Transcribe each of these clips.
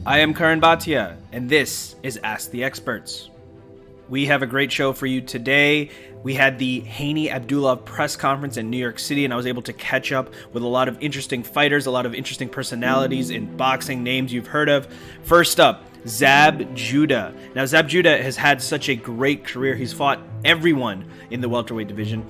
I am Curran Bhatia, and this is Ask the Experts. We have a great show for you today. We had the Haney Abdullah press conference in New York City, and I was able to catch up with a lot of interesting fighters, a lot of interesting personalities in boxing, names you've heard of. First up, Zab Judah. Now, Zab Judah has had such a great career. He's fought everyone in the welterweight division.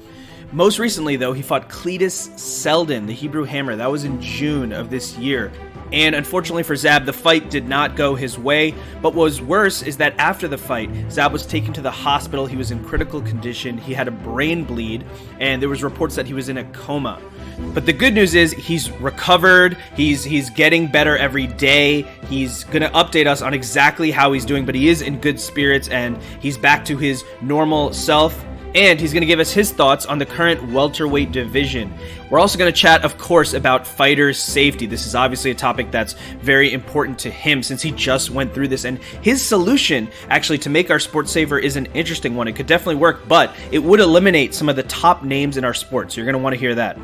Most recently, though, he fought Cletus Selden, the Hebrew Hammer. That was in June of this year. And unfortunately for Zab, the fight did not go his way. But what was worse is that after the fight, Zab was taken to the hospital. He was in critical condition. He had a brain bleed, and there was reports that he was in a coma. But the good news is he's recovered. He's getting better every day. He's going to update us on exactly how he's doing, but he is in good spirits, and he's back to his normal self. And he's going to give us his thoughts on the current welterweight division. We're also going to chat, of course, about fighters' safety. This is obviously a topic that's very important to him since he just went through this. And his solution, actually, to make our sport safer is an interesting one. It could definitely work, but it would eliminate some of the top names in our sport. So you're going to want to hear that.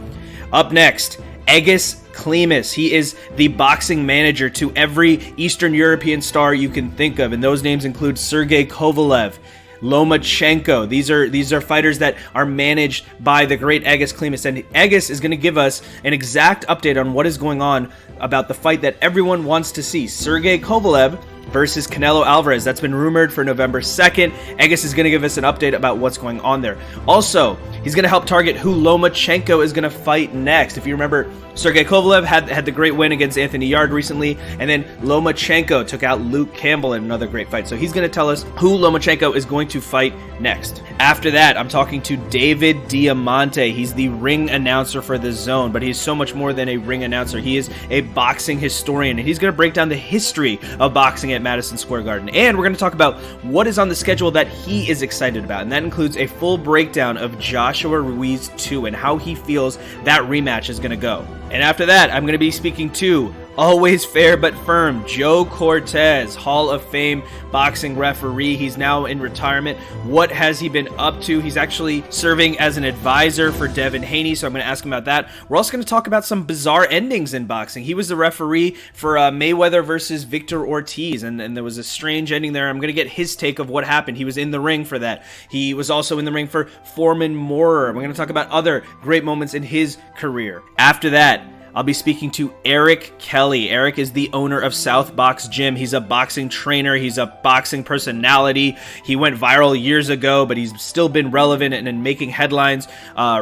Up next, Egis Klimas. He is the boxing manager to every Eastern European star you can think of. And those names include Sergey Kovalev, Lomachenko. These are fighters that are managed by the great Egis Klimas, and Egis is going to give us an exact update on what is going on about the fight that everyone wants to see. Sergey Kovalev versus Canelo Alvarez. That's been rumored for November 2nd. Egis is going to give us an update about what's going on there. Also, he's going to help target who Lomachenko is going to fight next. If you remember, Sergey Kovalev had the great win against Anthony Yarde recently, and then Lomachenko took out Luke Campbell in another great fight. So he's going to tell us who Lomachenko is going to fight next. After that, I'm talking to David Diamante. He's the ring announcer for The Zone, but he's so much more than a ring announcer. He is a boxing historian, and he's going to break down the history of boxing at Madison Square Garden. And we're going to talk about what is on the schedule that he is excited about, and that includes a full breakdown of Joshua Ruiz 2 and how he feels that rematch is going to go. And after that, I'm going to be speaking to always fair but firm Joe Cortez, Hall of Fame boxing referee. He's now in retirement. What has he been up to? He's actually serving as an advisor for Devin Haney, so I'm going to ask him about that. We're also going to talk about some bizarre endings in boxing. He was the referee for Mayweather versus Victor Ortiz, and there was a strange ending there. I'm going to get his take of what happened. He was in the ring for that. He was also in the ring for Foreman Moorer. We're going to talk about other great moments in his career. After that, I'll be speaking to Eric Kelly. Eric is the owner of South Box Gym. He's a boxing trainer. He's a boxing personality. He went viral years ago, but he's still been relevant and making headlines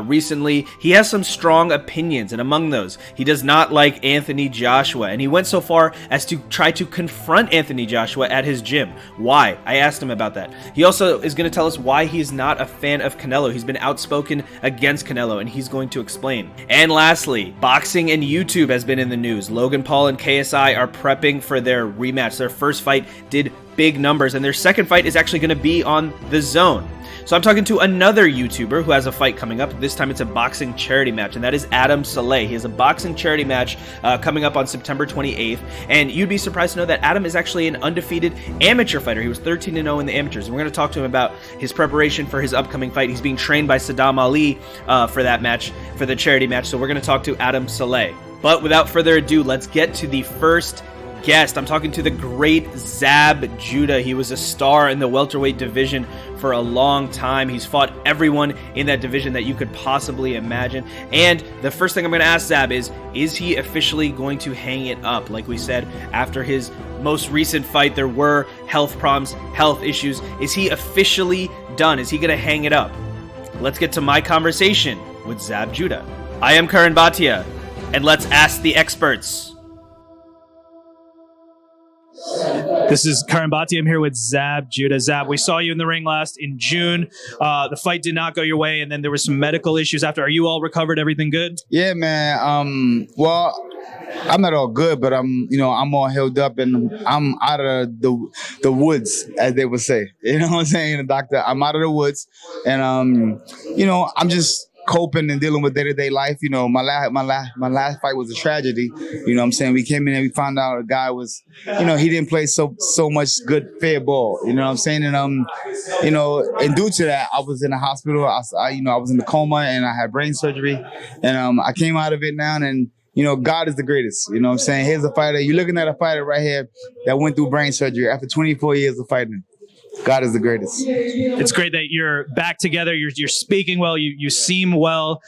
recently. He has some strong opinions, and among those, he does not like Anthony Joshua, and he went so far as to try to confront Anthony Joshua at his gym. Why? I asked him about that. He also is going to tell us why he's not a fan of Canelo. He's been outspoken against Canelo, and he's going to explain. And lastly, boxing and YouTube has been in the news. Logan Paul and KSI are prepping for their rematch. Their first fight did big numbers, and their second fight is actually going to be on The Zone. So I'm talking to another YouTuber who has a fight coming up. This time it's a boxing charity match, and that is Adam Saleh. He has a boxing charity match coming up on September 28th, and you'd be surprised to know that Adam is actually an undefeated amateur fighter. He was 13-0 in the amateurs, and we're going to talk to him about his preparation for his upcoming fight. He's being trained by Saddam Ali for that match, for the charity match, so we're going to talk to Adam Saleh. But without further ado, let's get to the first guest. I'm talking to the great Zab Judah. He was a star in the welterweight division for a long time. He's fought everyone in that division that you could possibly imagine. And the first thing I'm going to ask Zab is he officially going to hang it up? Like we said, after his most recent fight, there were health problems, health issues. Is he officially done? Is he going to hang it up? Let's get to my conversation with Zab Judah. I am Curran Bhatia, and let's ask the experts. This is Curran Bhatia. I'm here with Zab Judah. Zab, we saw you in the ring last in June. The fight did not go your way, and then there were some medical issues after. Are you all recovered? Everything good? Yeah, man. Well, I'm not all good, but I'm all healed up, and I'm out of the woods, as they would say. You know what I'm saying, doctor? I'm out of the woods, and I'm just coping and dealing with day-to-day life. My last fight was a tragedy. You know what I'm saying? We came in and we found out a guy was, he didn't play so much good fair ball. You know what I'm saying? And and due to that, I was in the hospital. I was in the coma and I had brain surgery, and I came out of it now, and God is the greatest. You know what I'm saying? Here's a fighter. You're looking at a fighter right here that went through brain surgery after 24 years of fighting. God is the greatest. It's great that you're back together. You're speaking well. You seem well.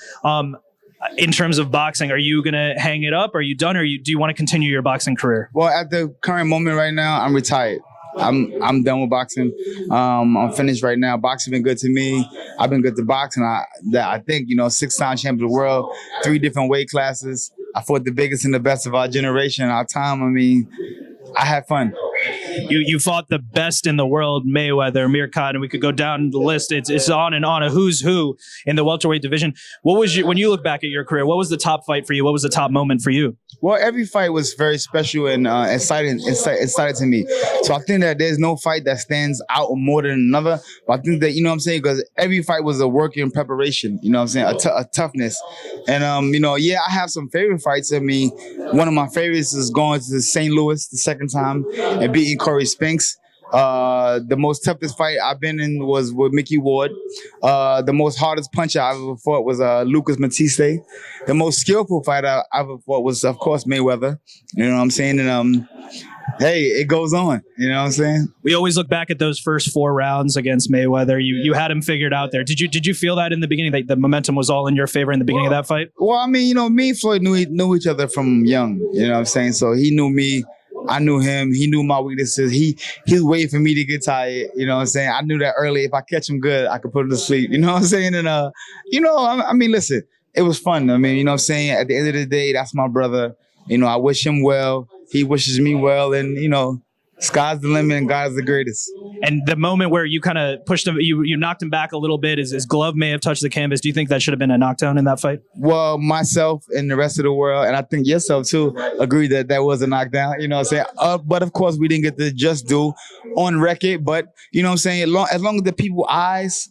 In terms of boxing, are you going to hang it up? Are you done? Or do you want to continue your boxing career? Well, at the current moment right now, I'm retired. I'm done with boxing. I'm finished right now. Boxing been good to me. I've been good to boxing. I think 6-time champion of the world, 3 different weight classes. I fought the biggest and the best of our generation, our time. I mean, I had fun. You fought the best in the world, Mayweather, Mirkad, and we could go down the list. It's on and on, a who's who in the welterweight division. What was when you look back at your career, what was the top fight for you? What was the top moment for you? Well, every fight was very special and exciting to me. So I think that there's no fight that stands out more than another. But I think that, because every fight was a work in preparation, a toughness. And, I have some favorite fights. I mean, one of my favorites is going to St. Louis the second time and beating Corey Spinks. The most toughest fight I've been in was with Mickey Ward. The most hardest puncher I ever fought was Lucas Matiste. The most skillful fight I ever fought was, of course, Mayweather. You know what I'm saying? And hey, it goes on. You know what I'm saying? We always look back at those first 4 rounds against Mayweather. You had him figured out there. Did you feel that in the beginning, that the momentum was all in your favor in the beginning of that fight? Well, I mean, me and Floyd knew each other from young. You know what I'm saying? So he knew me. I knew him. He knew my weaknesses. He was waiting for me to get tired. You know what I'm saying? I knew that early. If I catch him good, I could put him to sleep. You know what I'm saying? And, I mean, listen, it was fun. I mean, you know what I'm saying? At the end of the day, that's my brother. I wish him well. He wishes me well. And, sky's the limit and God is the greatest. And the moment where you kind of pushed him, you knocked him back a little bit, his glove may have touched the canvas. Do you think that should have been a knockdown in that fight? Well, myself and the rest of the world, and I think yourself too, agree that was a knockdown. You know what I'm saying? But of course, we didn't get the just due on record. But you know what I'm saying? As long as the people eyes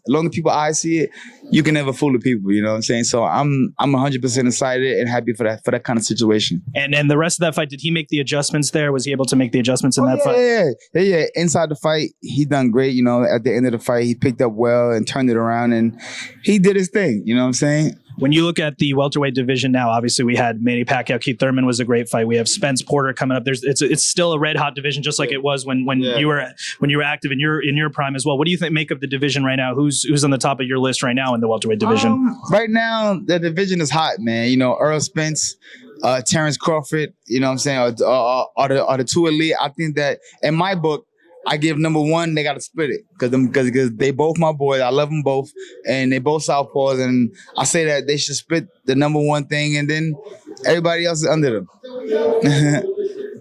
see it, you can never fool the people. You know what I'm saying? So I'm 100% excited and happy for that kind of situation. And the rest of that fight, did he make the adjustments there? Was he able to make the adjustments in that fight? Yeah. Inside the fight, he done great. At the end of the fight, he picked up well and turned it around, and he did his thing. You know what I'm saying? When you look at the welterweight division now, obviously we had Manny Pacquiao, Keith Thurman was a great fight. We have Spence Porter coming up. It's still a red hot division, just like it was when you were active in your prime as well. What do you make of the division right now? Who's on the top of your list right now in the welterweight division? Right now, the division is hot, man. Earl Spence, Terrence Crawford, you know what I'm saying, are the 2 elite. I think that in my book, I give number 1, they got to split it because they both my boys. I love them both, and they both southpaws. And I say that they should split the number 1 thing, and then everybody else is under them.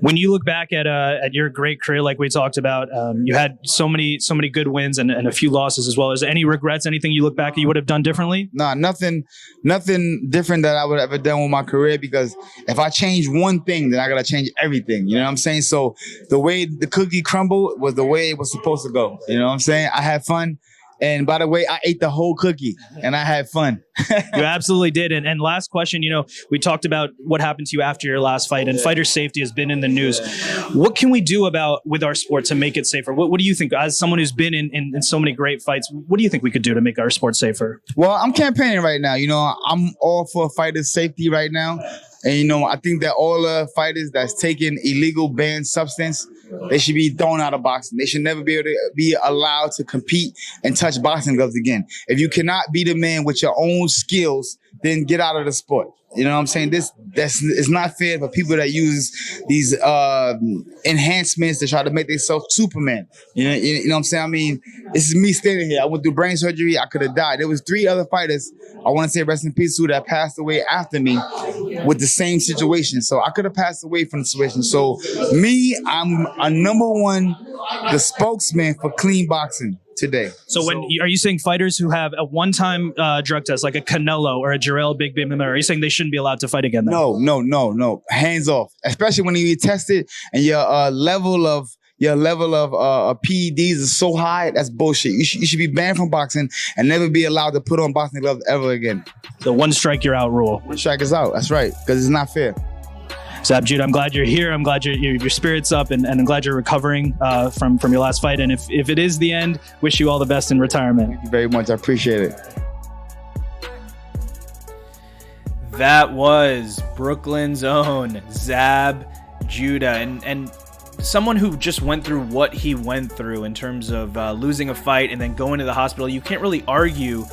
When you look back at your great career, like we talked about, you had so many good wins and a few losses as well. Is there any regrets? Anything you look back at you would have done differently? Nah, nothing different that I would have ever done with my career, because if I change one thing, then I gotta change everything. You know what I'm saying? So the way the cookie crumbled was the way it was supposed to go. You know what I'm saying? I had fun. And by the way, I ate the whole cookie and I had fun. You absolutely did. And last question, we talked about what happened to you after your last fight, and fighter safety has been in the news. What can we do with our sport to make it safer? What do you think, as someone who's been in so many great fights, what do you think we could do to make our sport safer? Well, I'm campaigning right now. I'm all for fighter safety right now. And, I think that all fighters that's taking illegal banned substance, they should be thrown out of boxing. They should never be able to be allowed to compete and touch boxing gloves again. If you cannot beat a man with your own skills, then get out of the sport. You know what I'm saying? It's not fair for people that use these enhancements to try to make themselves Superman. You know what I'm saying? I mean, this is me standing here. I went through brain surgery. I could have died. There was 3 other fighters, I want to say rest in peace, that passed away after me with the same situation. So I could have passed away from the situation. So me, I'm a number 1, the spokesman for clean boxing today. So are you saying fighters who have a one-time drug test, like a Canelo or a Jarrell Big Baby Miller, are you saying they shouldn't be allowed to fight again? No. Hands off. Especially when you get tested and your level of PEDs is so high. That's bullshit. You should be banned from boxing and never be allowed to put on boxing gloves ever again. The 1 strike you're out rule. 1 strike is out. That's right. Because it's not fair. Zab Judah, I'm glad you're here. I'm glad your spirit's up, and I'm glad you're recovering from your last fight. And if it is the end, wish you all the best in retirement. Thank you very much. I appreciate it. That was Brooklyn's own Zab Judah, and someone who just went through what he went through in terms of losing a fight and then going to the hospital. You can't really argue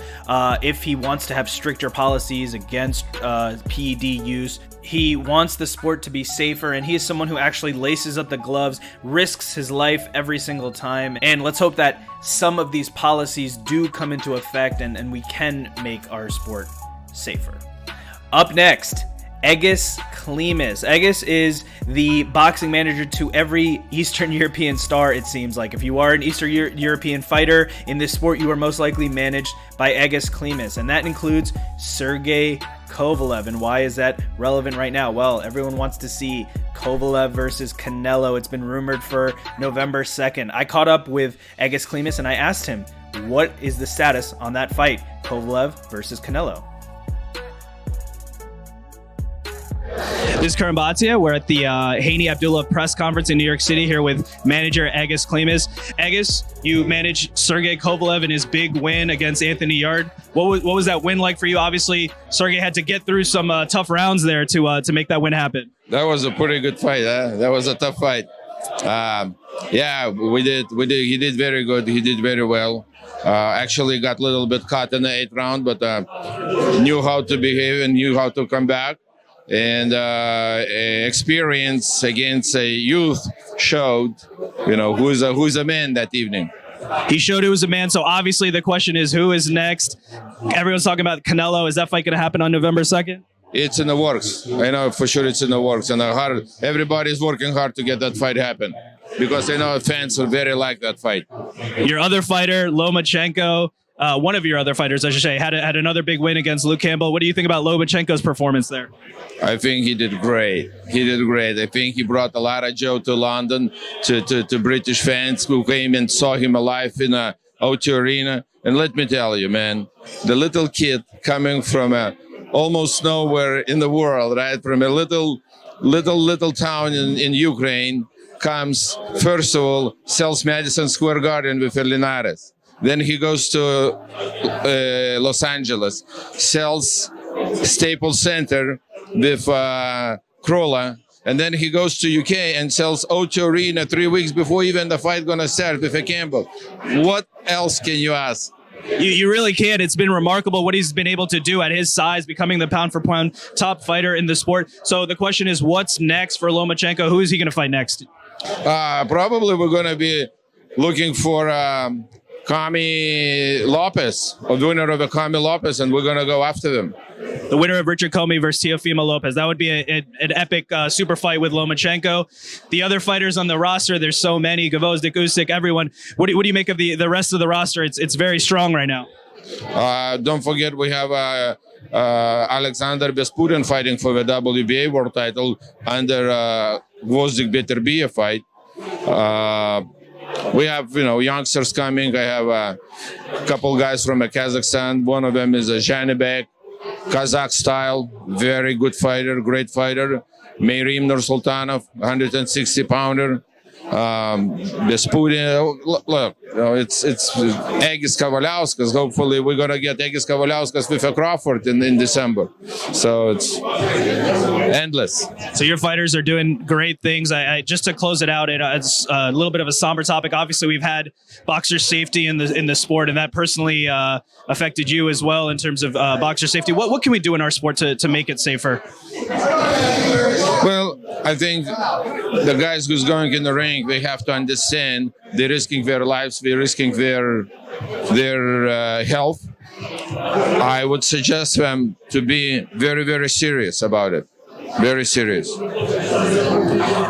if he wants to have stricter policies against PED use. He wants the sport to be safer, and he is someone who actually laces up the gloves, risks his life every single time. And let's hope that some of these policies do come into effect and we can make our sport safer. Up next, Egis Klimas. Egis is the boxing manager to every Eastern European star, it seems like. If you are an Eastern European fighter in this sport, you are most likely managed by Egis Klimas, and that includes Sergey Kovalev. And why is that relevant right now? Well, everyone wants to see Kovalev versus Canelo. It's been rumored for November 2nd. I caught up with Egis Klimas and I asked him, what is the status on that fight, Kovalev versus Canelo? This is Curran Bhatia. We're at the Haney Abdullah press conference in New York City here with manager Egis Klimas. Egis, you managed Sergey Kovalev in his big win against Anthony Yarde. What was that win like for you? Obviously, Sergey had to get through some tough rounds there to make that win happen. That was a pretty good fight. That was a tough fight. We did. He did very good. He did very well. Actually got a little bit caught in the 8th round, but knew how to behave and knew how to come back. And experience against a youth showed, who's a man that evening. He showed he was a man. So obviously the question is, who is next? Everyone's talking about Canelo. Is that fight going to happen on November 2nd? It's in the works. I know for sure it's in the works, and everybody's working hard to get that fight happen because I know fans will very like that fight. Your other fighter, Lomachenko. One of your other fighters, I should say, had another big win against Luke Campbell. What do you think about Lomachenko's performance there? I think he did great. I think he brought a lot of joy to London, to British fans who came and saw him alive in a O2 Arena. And let me tell you, man, the little kid coming from almost nowhere in the world, right? From a little town in Ukraine, comes, first of all, sells Madison Square Garden with Linares. Then he goes to Los Angeles, sells Staples Center with Krolla, and then he goes to UK and sells O2 Arena 3 weeks before even the fight gonna start with Campbell. What else can you ask? You really can. It's been remarkable what he's been able to do at his size, becoming the pound-for-pound top fighter in the sport. So the question is, what's next for Lomachenko? Who is he going to fight next? Probably we're going to be looking for Kami Lopez, or the winner of Kami Lopez, and we're going to go after them. The winner of Richard Comey versus Teofimo Lopez. That would be an epic super fight with Lomachenko. The other fighters on the roster, there's so many. Gvozdyk, Usyk, everyone. What do you make of the rest of the roster? It's very strong right now. Don't forget we have Alexander Besputin fighting for the WBA world title under Gvozdyk Beterbiev fight. We have, youngsters coming. I have a couple guys from Kazakhstan. One of them is Zhanibek, Kazakh style, very good fighter, great fighter. Meirim Nursultanov, 160-pounder. Besputin, look, it's Egis Kavaliauskas. Hopefully, we're gonna get Egis Kavaliauskas with Crawford in December. So it's endless. So your fighters are doing great things. I just to close it out, it's a little bit of a somber topic. Obviously, we've had boxer safety in the sport, and that personally affected you as well in terms of boxer safety. What can we do in our sport to make it safer? Well, I think the guys who's going in the ring, they have to understand they're risking their lives, they're risking their health. I would suggest them to be very, very serious about it. Very serious.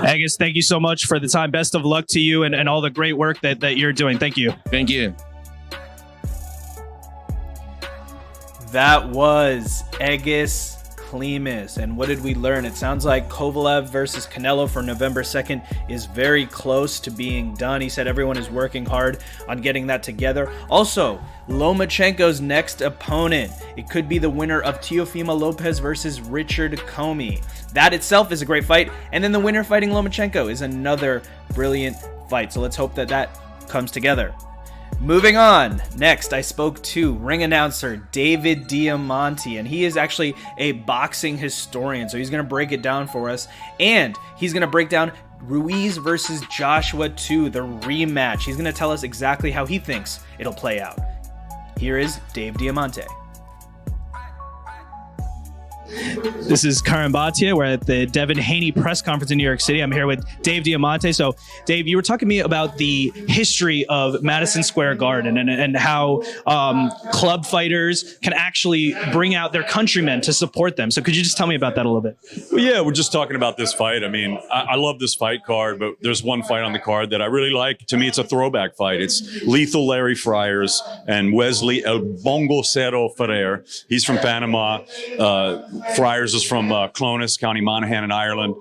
Egis, thank you so much for the time. Best of luck to you and all the great work that you're doing. Thank you. Thank you. That was Egis Klimas. And what did we learn? It sounds like Kovalev versus Canelo for November 2nd is very close to being done. He said everyone is working hard on getting that together. Also, Lomachenko's next opponent, it could be the winner of Teofimo Lopez versus Richard Comey. That itself is a great fight. And then the winner fighting Lomachenko is another brilliant fight. So let's hope that comes together. Moving on. Next, I spoke to ring announcer David Diamante, and he is actually a boxing historian, so he's going to break it down for us, and he's going to break down Ruiz versus Joshua 2, the rematch. He's going to tell us exactly how he thinks it'll play out. Here is Dave Diamante. This is Curran Bhatia. We're at the Devin Haney press conference in New York City. I'm here with Dave Diamante. So, Dave, you were talking to me about the history of Madison Square Garden and how club fighters can actually bring out their countrymen to support them. So could you just tell me about that a little bit? Well, yeah, we're just talking about this fight. I mean, I love this fight card, but there's one fight on the card that I really like. To me, it's a throwback fight. It's Lethal Larry Friars and Wesley El Bongo Cero Ferrer. He's from Panama. Friars is from Clones, County Monaghan in Ireland.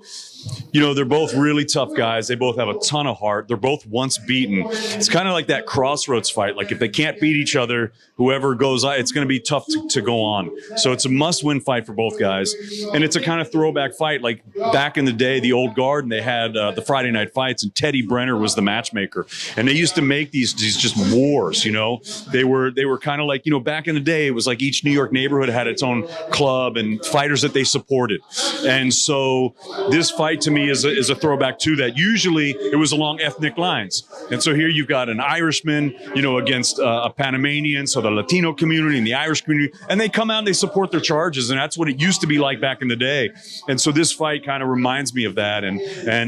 You know, they're both really tough guys. They both have a ton of heart. They're both once beaten. It's kind of like that crossroads fight. Like if they can't beat each other, whoever goes, it's going to be tough to go on. So it's a must-win fight for both guys. And it's a kind of throwback fight. Like back in the day, the old guard, and they had the Friday night fights, and Teddy Brenner was the matchmaker. And they used to make these just wars, you know. They were kind of like, you know, back in the day, it was like each New York neighborhood had its own club and fighters that they supported. And so this fight to me is a throwback to that. Usually it was along ethnic lines. And so here you've got an Irishman, you know, against a Panamanian, so the Latino community and the Irish community, and they come out and they support their charges. And that's what it used to be like back in the day. And so this fight kind of reminds me of that. And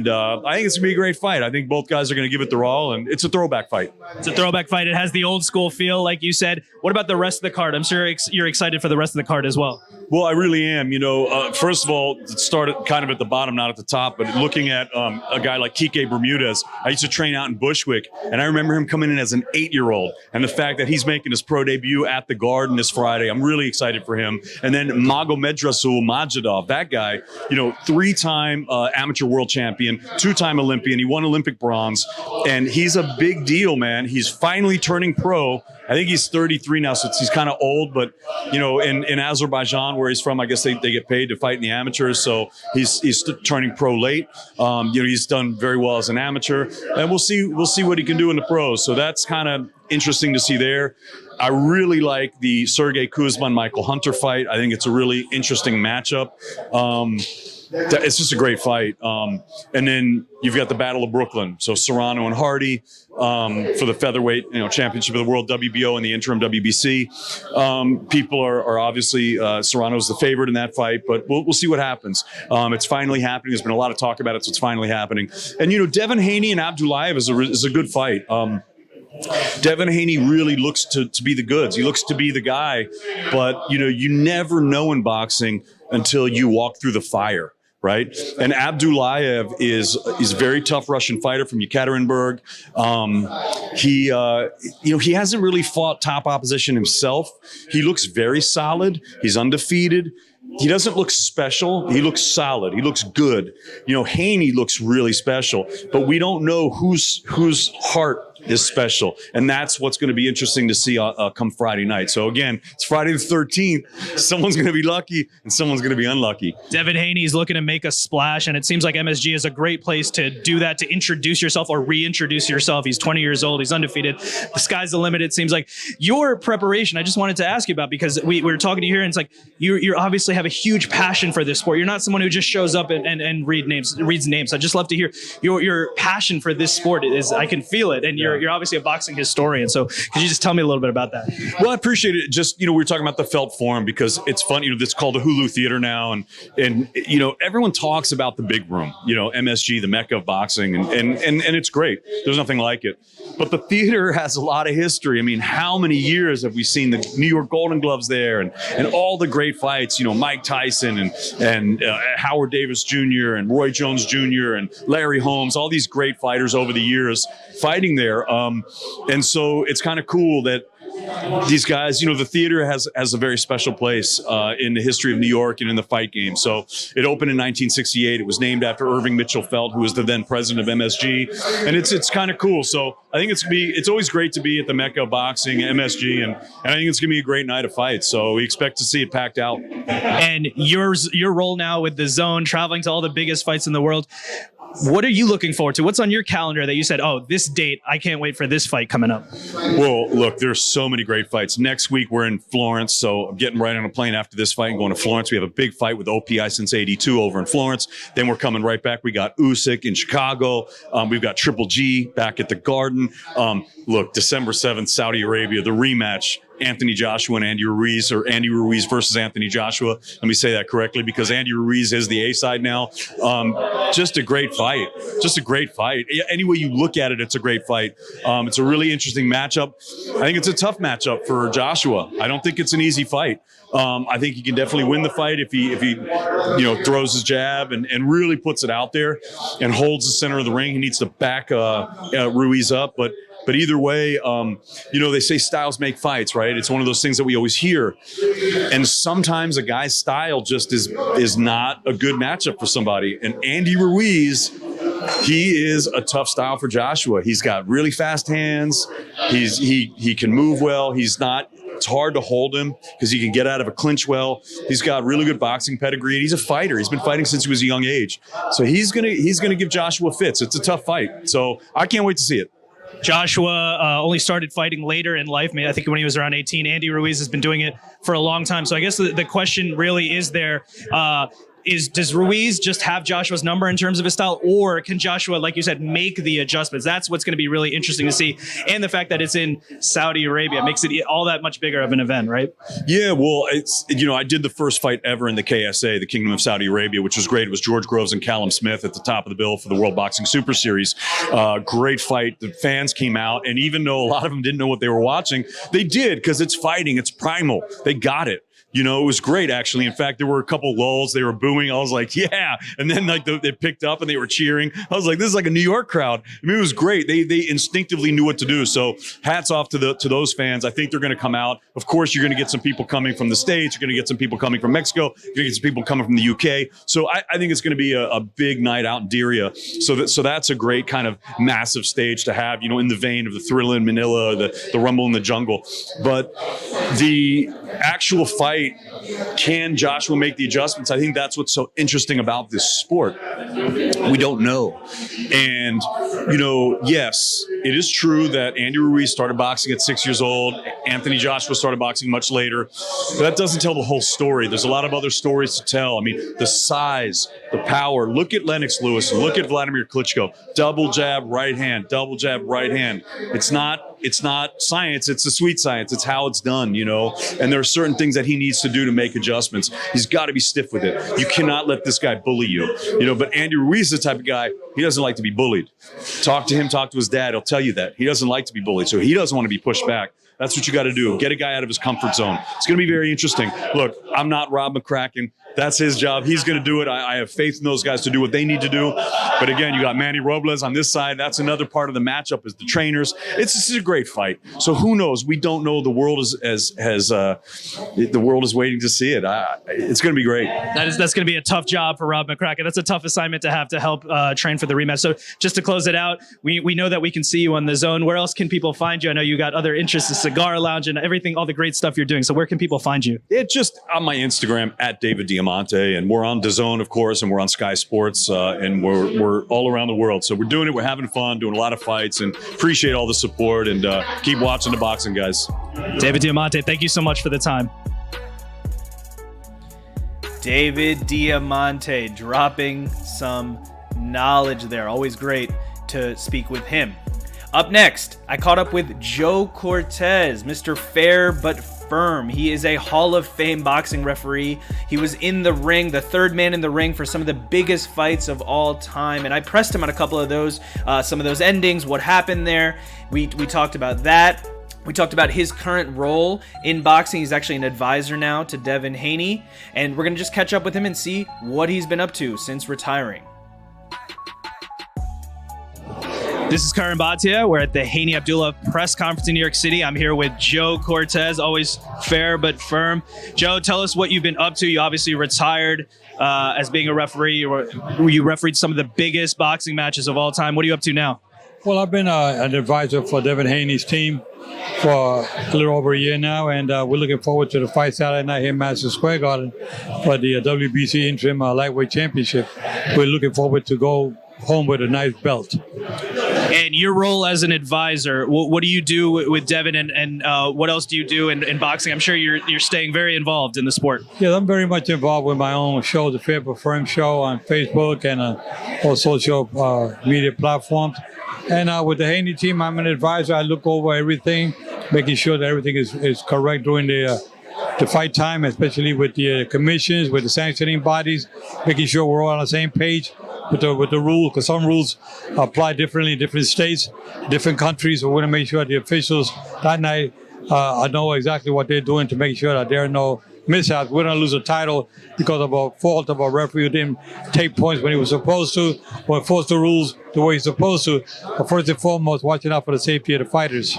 I think it's going to be a great fight. I think both guys are going to give it their all, and it's a throwback fight. It's a throwback fight. It has the old school feel, like you said. What about the rest of the card? I'm sure you're excited for the rest of the card as well. Well, I really am. You know, first of all, it started kind of at the bottom, not at the top, but looking at a guy like Kike Bermudez. I used to train out in Bushwick, and I remember him coming in as an 8-year-old. And the fact that he's making his pro debut at the Garden this Friday, I'm really excited for him. And then Magomedrasul Majidov, that guy, you know, 3-time amateur world champion, 2-time Olympian. He won Olympic bronze, and he's a big deal, man. He's finally turning pro. I think he's 33 now, so he's kind of old, but, you know, in Azerbaijan, where he's from, I guess they get paid to fight in the amateurs, so he's turning pro late. You know, he's done very well as an amateur, and we'll see what he can do in the pros. So that's kind of interesting to see there. I really like the Sergey Kuzma and Michael Hunter fight. I think it's a really interesting matchup. It's just a great fight. And then you've got the Battle of Brooklyn. So Serrano and Hardy for the featherweight, you know, championship of the world, WBO and the interim WBC. People are obviously Serrano's the favorite in that fight, but we'll see what happens. It's finally happening. There's been a lot of talk about it, so it's finally happening. And you know, Devin Haney and Abdullayev is a good fight. Devin Haney really looks to be the goods. He looks to be the guy, but you know, you never know in boxing until you walk through the fire. Right. And Abdullayev is a very tough Russian fighter from Yekaterinburg. He hasn't really fought top opposition himself. He looks very solid. He's undefeated. He doesn't look special. He looks solid. He looks good. You know, Haney looks really special, but we don't know whose heart is special. And that's what's going to be interesting to see come Friday night. So again, it's Friday the 13th. Someone's going to be lucky and someone's going to be unlucky. Devin Haney is looking to make a splash, and it seems like MSG is a great place to do that, to introduce yourself or reintroduce yourself. He's 20 years old. He's undefeated. The sky's the limit, it seems like. Your preparation, I just wanted to ask you about, because we were talking to you here, and it's like you obviously have a huge passion for this sport. You're not someone who just shows up and reads names. I'd just love to hear your passion for this sport. I can feel it, and you're obviously a boxing historian. So could you just tell me a little bit about that? Well, I appreciate it. Just, you know, we were talking about the Felt Forum because it's fun. You know, it's called the Hulu Theater now. And you know, everyone talks about the big room, you know, MSG, the Mecca of boxing. And it's great. There's nothing like it. But the theater has a lot of history. I mean, how many years have we seen the New York Golden Gloves there and all the great fights, you know, Mike Tyson and Howard Davis Jr. and Roy Jones Jr. and Larry Holmes, all these great fighters over the years fighting there. And so it's kind of cool that these guys, you know, the theater has a very special place in the history of New York and in the fight game. So it opened in 1968. It was named after Irving Mitchell Felt, who was the then president of MSG. And it's kind of cool. So I think it's always great to be at the Mecca of boxing, MSG, and I think it's going to be a great night of fights. So we expect to see it packed out. And your role now with the Zone, traveling to all the biggest fights in the world, what are you looking forward to? What's on your calendar that you said, oh, this date, I can't wait for this fight coming up? Well, look, there's so many great fights. Next week, we're in Florence, so I'm getting right on a plane after this fight and going to Florence. We have a big fight with OPI since 82 over in Florence. Then we're coming right back. We got Usyk in Chicago. We've got Triple G back at the Garden. Look, December 7th, Saudi Arabia, the rematch. Anthony Joshua and Andy Ruiz, or Andy Ruiz versus Anthony Joshua. Let me say that correctly because Andy Ruiz is the A side now. Just a great fight. Just a great fight. Any way you look at it, it's a great fight. It's a really interesting matchup. I think it's a tough matchup for Joshua. I don't think it's an easy fight. I think he can definitely win the fight if he throws his jab and really puts it out there and holds the center of the ring. He needs to back Ruiz up, but either way, they say styles make fights, right? It's one of those things that we always hear. And sometimes a guy's style just is not a good matchup for somebody. And Andy Ruiz, he is a tough style for Joshua. He's got really fast hands. He can move well. It's hard to hold him because he can get out of a clinch well. He's got really good boxing pedigree, and he's a fighter. He's been fighting since he was a young age. So he's gonna give Joshua fits. It's a tough fight. So I can't wait to see it. Joshua only started fighting later in life. I think when he was around 18. Andy Ruiz has been doing it for a long time. So I guess the question really is there, does Ruiz just have Joshua's number in terms of his style, or can Joshua, like you said, make the adjustments? That's what's going to be really interesting to see. And the fact that it's in Saudi Arabia makes it all that much bigger of an event, right? Yeah, well, I did the first fight ever in the KSA, the Kingdom of Saudi Arabia, which was great. It was George Groves and Callum Smith at the top of the bill for the World Boxing Super Series. Great fight. The fans came out, and even though a lot of them didn't know what they were watching, they did because it's fighting. It's primal. They got it. It was great, actually. In fact, there were a couple lulls. They were booing. I was like, yeah. And then they picked up and they were cheering. I was like, this is like a New York crowd. I mean, it was great. They instinctively knew what to do. So hats off to those fans. I think they're going to come out. Of course, you're going to get some people coming from the States. You're going to get some people coming from Mexico. You're going to get some people coming from the UK. So I think it's going to be a big night out in Diriyah. So that's a great kind of massive stage to have, in the vein of the Thrilla in Manila, the Rumble in the Jungle. But the actual fight, can Joshua make the adjustments? I think that's what's so interesting about this sport. We don't know. And, yes, it is true that Andy Ruiz started boxing at 6 years old. Anthony Joshua started boxing much later. But that doesn't tell the whole story. There's a lot of other stories to tell. I mean, the size, the power. Look at Lennox Lewis. Look at Vladimir Klitschko. Double jab, right hand. Double jab, right hand. It's not science. It's a sweet science. It's how it's done, and there are certain things that he needs to do to make adjustments. He's got to be stiff with it. You cannot let this guy bully you, but Andy Ruiz is the type of guy, he doesn't like to be bullied. Talk to him, talk to his dad. He'll tell you that. He doesn't like to be bullied. So he doesn't want to be pushed back. That's what you got to do. Get a guy out of his comfort zone. It's going to be very interesting. Look, I'm not Rob McCracken. That's his job. He's going to do it. I have faith in those guys to do what they need to do. But again, you got Manny Robles on this side. That's another part of the matchup is the trainers. This is a great fight. So who knows? We don't know. The world the world is waiting to see it. It's going to be great. That's going to be a tough job for Rob McCracken. That's a tough assignment to have to help train for the rematch. So just to close it out, we know that we can see you on The Zone. Where else can people find you? I know you got other interests, the Cigar Lounge and everything, all the great stuff you're doing. So where can people find you? It's just on my Instagram at David Diamante, and we're on DAZN, of course, and we're on Sky Sports, and we're all around the world. So we're doing it. We're having fun, doing a lot of fights, and appreciate all the support. And keep watching the boxing, guys. David Diamante, thank you so much for the time. David Diamante dropping some knowledge there. Always great to speak with him. Up next, I caught up with Joe Cortez, Mr. Fair but Firm. He is a Hall of Fame boxing referee. He was in the ring, the third man in the ring for some of the biggest fights of all time. And I pressed him on a couple of those, some of those endings, what happened there. We talked about that. We talked about his current role in boxing. He's actually an advisor now to Devin Haney. And we're going to just catch up with him and see what he's been up to since retiring. This is Curran Bhatia. We're at the Haney Abdullah press conference in New York City. I'm here with Joe Cortez, always fair but firm. Joe, tell us what you've been up to. You obviously retired as being a referee. You refereed some of the biggest boxing matches of all time. What are you up to now? Well, I've been an advisor for Devin Haney's team for a little over a year now, and we're looking forward to the fight Saturday night here in Madison Square Garden for the WBC Interim Lightweight Championship. We're looking forward to go home with a nice belt. And your role as an advisor, what do you do with Devin, and what else do you do in boxing? I'm sure you're staying very involved in the sport. Yeah, I'm very much involved with my own show, the Fair for Firm Show on Facebook and all social media platforms. And with the Haney team, I'm an advisor. I look over everything, making sure that everything is correct during the fight time, especially with the commissions, with the sanctioning bodies, making sure we're all on the same page with the rules, because some rules apply differently in different states, different countries. So we want to make sure the officials that night know exactly what they're doing to make sure that there are no mishaps. We don't lose a title because of a fault of a referee who didn't take points when he was supposed to, or enforce the rules the way he's supposed to. But first and foremost, watching out for the safety of the fighters.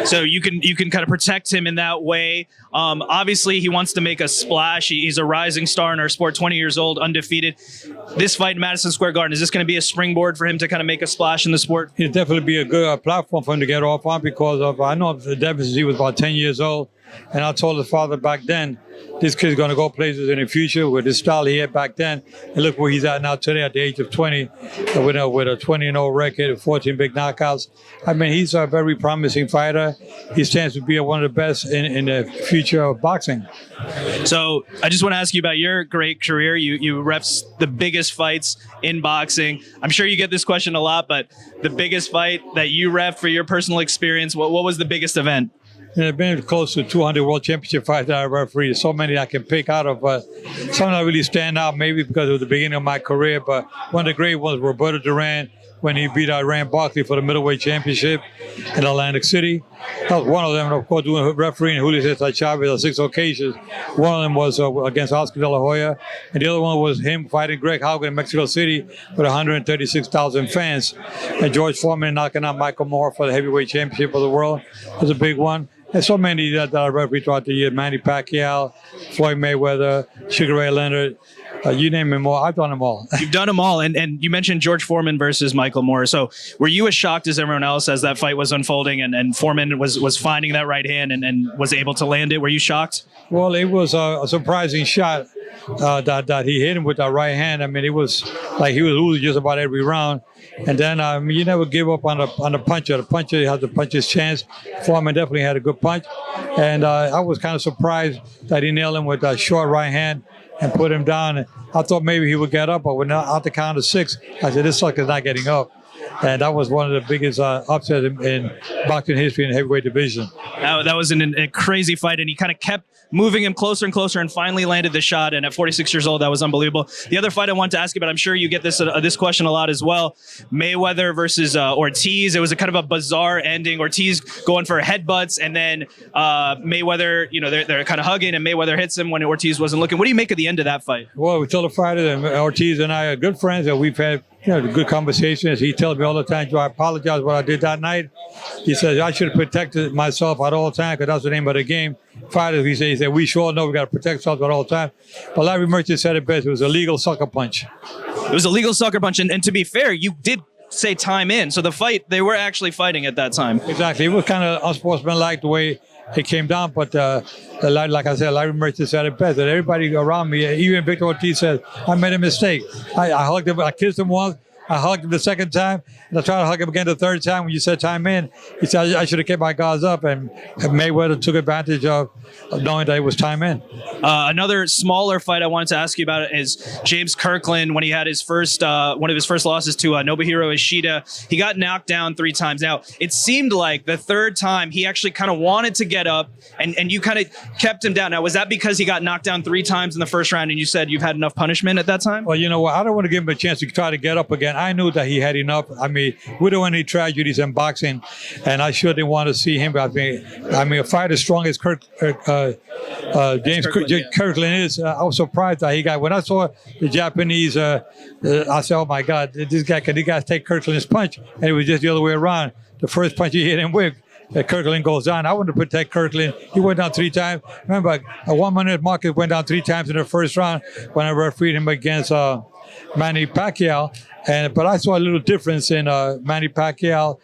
So you can kind of protect him in that way. Obviously, he wants to make a splash. He's a rising star in our sport, 20 years old, undefeated. This fight in Madison Square Garden, is this going to be a springboard for him to kind of make a splash in the sport? It'd definitely be a good platform for him to get off on, because I know Devin, he was about 10 years old. And I told his father back then, this kid's going to go places in the future with the style he had back then. And look where he's at now today at the age of 20, with a 20-0 record, 14 big knockouts. I mean, he's a very promising fighter. He stands to be one of the best in the future of boxing. So I just want to ask you about your great career. You refs the biggest fights in boxing. I'm sure you get this question a lot, but the biggest fight that you ref for your personal experience, what was the biggest event? And I've been close to 200 World Championship fights that I refereed. So many I can pick out of, but some that really stand out maybe because it was the beginning of my career. But one of the great ones, Roberto Duran, when he beat Iran Barkley for the middleweight championship in Atlantic City. That was one of them. And of course, doing refereeing Julio Cesar Chavez on 6 occasions. One of them was against Oscar De La Hoya. And the other one was him fighting Greg Haugen in Mexico City with 136,000 fans. And George Foreman knocking out Michael Moore for the heavyweight championship of the world was a big one. And so many that I refereed throughout the year: Manny Pacquiao, Floyd Mayweather, Sugar Ray Leonard, you name them all. I've done them all. You've done them all. And you mentioned George Foreman versus Michael Moore. So were you as shocked as everyone else as that fight was unfolding and Foreman was finding that right hand and was able to land it? Were you shocked? Well, it was a surprising shot that he hit him with that right hand. I mean, it was like he was losing just about every round. And then you never give up on the puncher. The puncher has the puncher's chance. Foreman definitely had a good punch. And I was kind of surprised that he nailed him with a short right hand and put him down. I thought maybe he would get up, but when out the count of 6, I said, this sucker's not getting up. And that was one of the biggest upsets in boxing history in the heavyweight division. That was a crazy fight, and he kind of kept moving him closer and closer and finally landed the shot. And at 46 years old, that was unbelievable. The other fight I wanted to ask you about, I'm sure you get this question a lot as well, Mayweather versus Ortiz. It was a kind of a bizarre ending. Ortiz going for headbutts, and then Mayweather, they're kind of hugging, and Mayweather hits him when Ortiz wasn't looking. What do you make of the end of that fight? Well, we told the fighter that Ortiz and I are good friends, and we've had good conversations. He tells me all the time, Joe, I apologize for what I did that night. He says, I should have protected myself at all times, because that's the name of the game. Fighters, he said, we sure know we got to protect ourselves at all times. But Larry Merchant said it best. It was a legal sucker punch. It was a legal sucker punch. And to be fair, you did say time in. So the fight, they were actually fighting at that time. Exactly. It was kind of unsportsmanlike the way it came down. But like I said, Larry Merchant said it best. And everybody around me, even Victor Ortiz said, I made a mistake. I hugged him. I kissed him once. I hugged him the second time, and I tried to hug him again the third time. When you said time in, he said I should have kept my guards up, and Mayweather took advantage of knowing that it was time in. Another smaller fight I wanted to ask you about is James Kirkland, when he had his first one of his first losses to Nobuhiro Ishida. He got knocked down 3 times. Now, it seemed like the third time he actually kind of wanted to get up, and you kind of kept him down. Now, was that because he got knocked down 3 times in the first round, and you said you've had enough punishment at that time? Well, you know what? I don't want to give him a chance to try to get up again. I knew that he had enough. I mean, we don't want any tragedies in boxing, and I sure didn't want to see him. I mean, a fighter as strong as James Kirkland is, I was surprised that he got. When I saw the Japanese, I said, "Oh my God, this guy can these guys take Kirkland's punch?" And it was just the other way around. The first punch he hit him with, Kirkland goes down. I wanted to protect Kirkland. He went down 3 times. Remember, a 1-minute market went down 3 times in the first round when I refereed him against Manny Pacquiao. But I saw a little difference in Manny Pacquiao.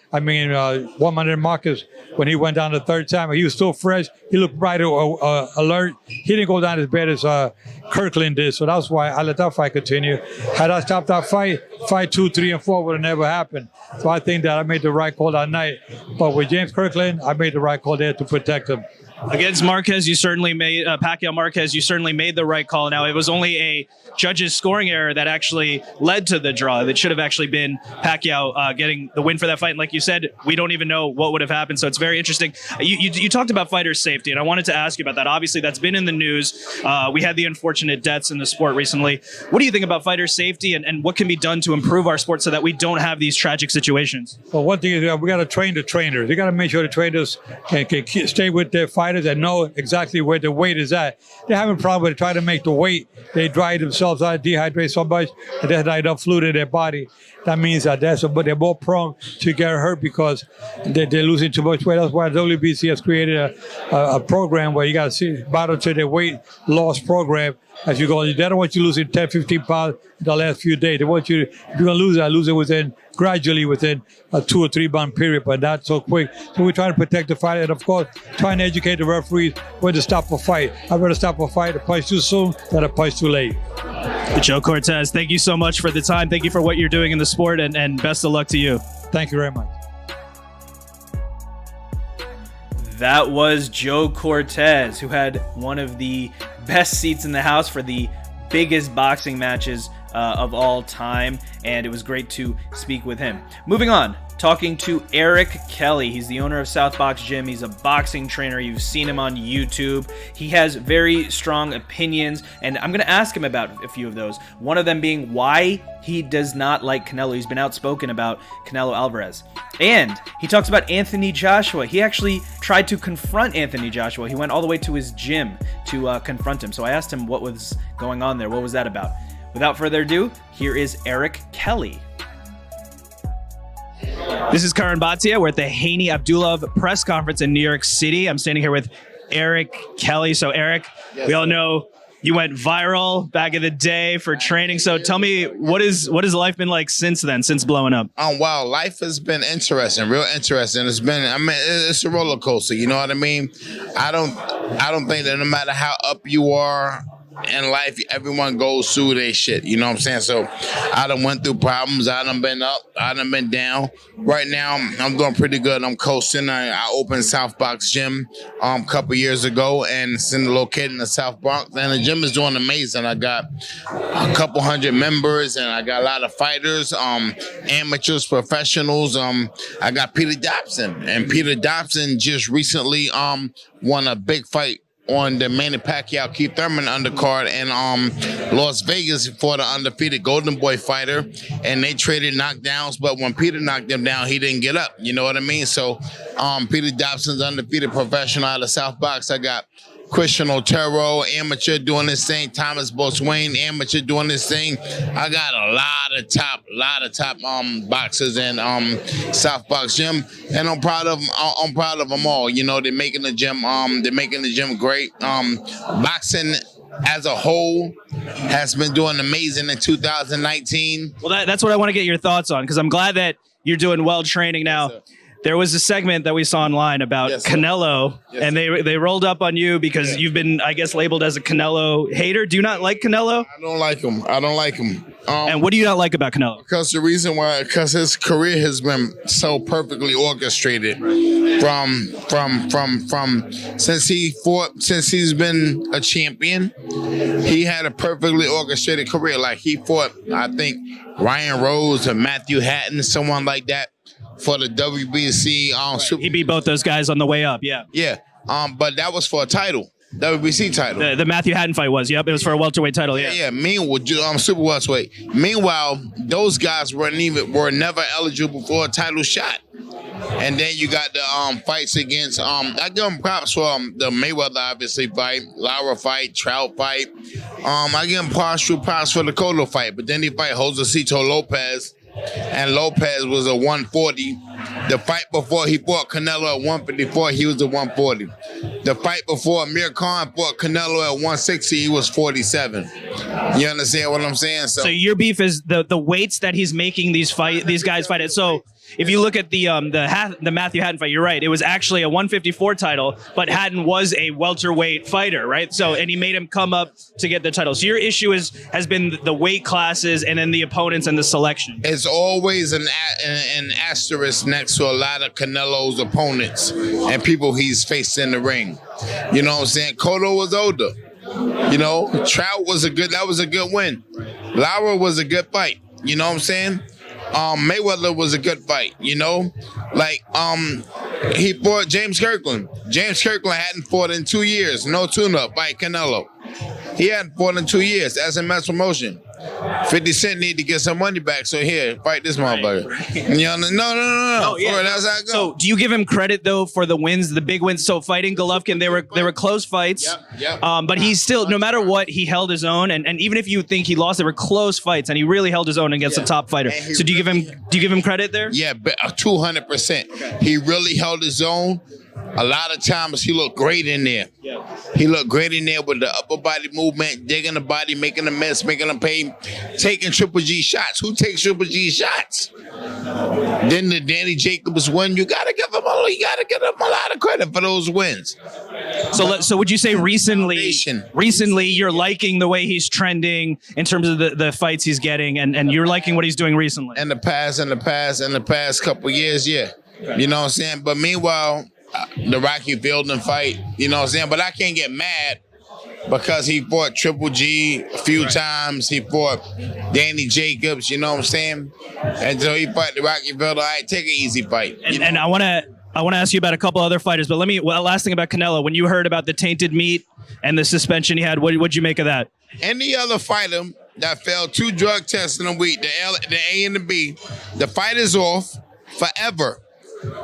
Juan Marquez, when he went down the third time, he was still fresh. He looked bright, alert. He didn't go down as bad as Kirkland did. So that's why I let that fight continue. Had I stopped that fight 2, 3, and 4 would have never happened. So I think that I made the right call that night. But with James Kirkland, I made the right call there to protect him. Against Marquez, you certainly made Pacquiao Marquez. You certainly made the right call. Now, it was only a judge's scoring error that actually led to the draw. That should have actually been Pacquiao getting the win for that fight. And like you said, we don't even know what would have happened. So it's very interesting. You talked about fighter safety, and I wanted to ask you about that. Obviously, that's been in the news. We had the unfortunate deaths in the sport recently. What do you think about fighter safety, and what can be done to improve our sport so that we don't have these tragic situations? Well, one thing is we got to train the trainers. You got to make sure the trainers can stay with their fighters and know exactly where the weight is at. They're having a problem with trying to make the weight. They dry themselves out, dehydrate so much, and there's not enough fluid in their body. That means that but they're more prone to get hurt because they're losing too much weight. That's why the WBC has created a program where you got to monitor their weight loss program as you go. They don't want you losing 10, 15 pounds in the last few days. They want you, if you're going to lose it gradually within a 2 or 3 month period, but not so quick. So we're trying to protect the fighter and, of course, trying to educate the referees when to stop a fight. I'd rather stop a fight a punch too soon than a punch too late. Joe Cortez, thank you so much for the time. Thank you for what you're doing in the sport, and best of luck to you. Thank you very much. That was Joe Cortez, who had one of the best seats in the house for the biggest boxing matches of all time, and it was great to speak with him. Moving on, talking to Eric Kelly. He's the owner of South Box Gym. He's a boxing trainer. You've seen him on YouTube. He has very strong opinions, and I'm going to ask him about a few of those. One of them being why he does not like Canelo. He's been outspoken about Canelo Alvarez. And he talks about Anthony Joshua. He actually tried to confront Anthony Joshua. He went all the way to his gym to confront him. So I asked him what was going on there. What was that about? Without further ado, here is Eric Kelly. This is Curran Bhatia. We're at the Haney Abdulov press conference in New York City. I'm standing here with Eric Kelly. So Eric, we all know you went viral back in the day for training. So tell me, what has life been like since then, since blowing up? Wow, life has been interesting, real interesting. It's a roller coaster. You know what I mean? I don't think that no matter how up you are in life, everyone goes through their shit. You know what I'm saying? So I done went through problems. I done been up. I done been down. Right now, I'm doing pretty good. I'm coasting. I opened South Box Gym a couple years ago, and it's located in the South Bronx. And the gym is doing amazing. I got a couple hundred members, and I got a lot of fighters, amateurs, professionals. I got Peter Dobson, and Peter Dobson just recently won a big fight on the Manny Pacquiao Keith Thurman undercard in Las Vegas for the undefeated Golden Boy fighter, and they traded knockdowns, but when Peter knocked him down, he didn't get up. You know what I mean? So Peter Dobson's undefeated professional out of South Box. I got Christian Otero, amateur, doing this thing. Thomas Boswain, amateur, doing this thing. I got a lot of top boxers in South Box Gym, and I'm proud of them all. You know, they're making the gym great. Boxing as a whole has been doing amazing in 2019. Well, that's what I want to get your thoughts on, because I'm glad that you're doing well training now. Yes, there was a segment that we saw online about Canelo, and they rolled up on you because you've been, I guess, labeled as a Canelo hater. Do you not like Canelo? I don't like him. And what do you not like about Canelo? Because the reason why, because his career has been so perfectly orchestrated from since he's been a champion. He had a perfectly orchestrated career. Like, he fought, I think, Ryan Rose or Matthew Hatton, someone like that, for the WBC Super. He beat both those guys on the way up. Yeah. But that was for a title, WBC title. The Matthew Hatton fight was. Yep, it was for a welterweight title. Yeah. Meanwhile, super welterweight. Meanwhile, those guys were never eligible for a title shot. And then you got the fights against I give him props for the Mayweather obviously fight, Lara fight, Trout fight. I give him props for the Cotto fight, but then he fight Josecito Lopez. And Lopez was a 140. The fight before he fought Canelo at 154, he was a 140. The fight before Amir Khan fought Canelo at 160, he was 47. You understand what I'm saying? So your beef is the weights that he's making these guys fight at. So if you look at the Matthew Hatton fight, you're right. It was actually a 154 title, but Hatton was a welterweight fighter, right? So and he made him come up to get the title. So your issue has been the weight classes and then the opponents and the selection. It's always an asterisk next to a lot of Canelo's opponents and people he's faced in the ring. You know what I'm saying? Cotto was older. You know, Trout was a good win. Lara was a good fight. You know what I'm saying? Mayweather was a good fight, you know? Like, he fought James Kirkland. James Kirkland hadn't fought in 2 years. No tune-up fight Canelo. He hadn't fought in 2 years. That's a mass promotion. 50 Cent need to get some money back, so here, fight this motherfucker. Right. You know, no. Oh, yeah. That's how it goes. So do you give him credit, though, for the wins, the big wins? So fighting Golovkin, they were close fights. Yep. But he still, no matter what, he held his own. And even if you think he lost, they were close fights, and he really held his own against the top fighter. So do you give him credit there? Yeah, 200%. Okay. He really held his own. A lot of times he looked great in there. Yeah. He looked great in there with the upper body movement, digging the body, making a mess, making a pain, taking Triple G shots. Who takes Triple G shots? Then the Danny Jacobs win. You gotta give him a lot of credit for those wins. So would you say recently you're liking the way he's trending in terms of the fights he's getting, and you're liking what he's doing recently? In the past couple years, yeah. You know what I'm saying? But meanwhile, the Rocky Fielding fight, you know what I'm saying? But I can't get mad because he fought Triple G a few times. He fought Danny Jacobs, you know what I'm saying? And so he fought the Rocky Fielding. All right, take an easy fight. And I want to ask you about a couple other fighters, but last thing about Canelo. When you heard about the tainted meat and the suspension he had, what'd you make of that? Any other fighter that failed 2 drug tests in a week, the A and the B, the fight is off forever.